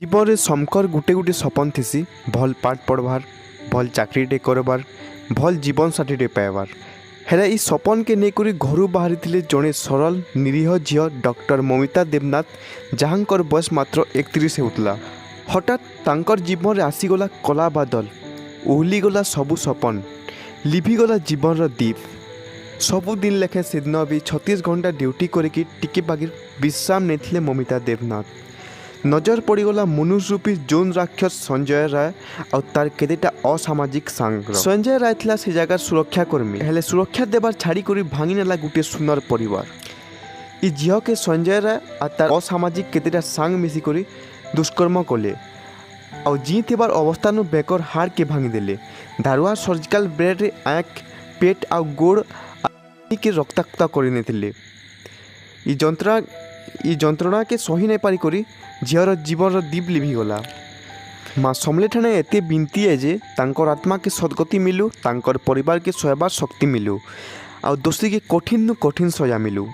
জীবনে সমকর গুটে গুটে সপন থিসি ভল পাঠ পড়বার ভল চাকরিটে করবার ভল জীবন সাথীটে পাইবার হেলে এই সপনকে নেইকরি ঘরু বাহারিলে জনে সরল নিরীহ ঝিও ডক্টর মমিতা দেবনাথ যাহাঙ্কর বয়স মাত্র 31 হেউতলা। হঠাৎ তাঙ্কর জীবনে আসিগলা কলা বাদল ওহলিগলা সবু সপন লিভিগলা জীবনর দ্বীপ। ସବୁଦିନ ଲେଖେ ସେଦିନ ବି 36 ଘଣ୍ଟା ଡ୍ୟୁଟି କରିକି ଟିକେ ବାଗିର ବିଶ୍ରାମ ନେଇଥିଲେ ମମିତା ଦେବନାଥ। ନଜର ପଡ଼ିଗଲା ମନୁଷ ରୂପୀ ଜୋନ୍ ରାକ୍ଷସ ସଞ୍ଜୟ ରାୟ ଆଉ ତାର କେତେଟା ଅସାମାଜିକ ସାଙ୍ଗ। ସଞ୍ଜୟ ରାୟ ଥିଲା ସେ ଜାଗାର ସୁରକ୍ଷା କର୍ମୀ, ହେଲେ ସୁରକ୍ଷା ଦେବାର ଛାଡ଼ି କରି ଭାଙ୍ଗି ନେଲା ଗୋଟିଏ ସୁନ୍ଦର ପରିବାର। ଇ ଝିଅକେ ସଞ୍ଜୟ ରାୟ ଆଉ ତାର ଅସାମାଜିକ କେତେଟା ସାଙ୍ଗ ମିଶିକରି ଦୁଷ୍କର୍ମ କଲେ ଆଉ ଜିଇଥିବାର ଅବସ୍ଥାନୁ ବେକର ହାଡ଼କେ ଭାଙ୍ଗିଦେଲେ। ଧାରୁଆ ସର୍ଜିକାଲ ବ୍ଲେଡରେ ଆँଖ ପେଟ ଆଉ ଗୋଡ଼ के रक्ताक्त करने यंत्रणा के सही नहीं पारी करी झीर जीवन दीप लिभिगला। माँ समलेठाणे एत बिनती है जे तांकर आत्मा के सदगति मिलू, तांकर परिवार के सहबार शक्ति मिलू, आ दोषी के कठिन कठिन सजा मिलू।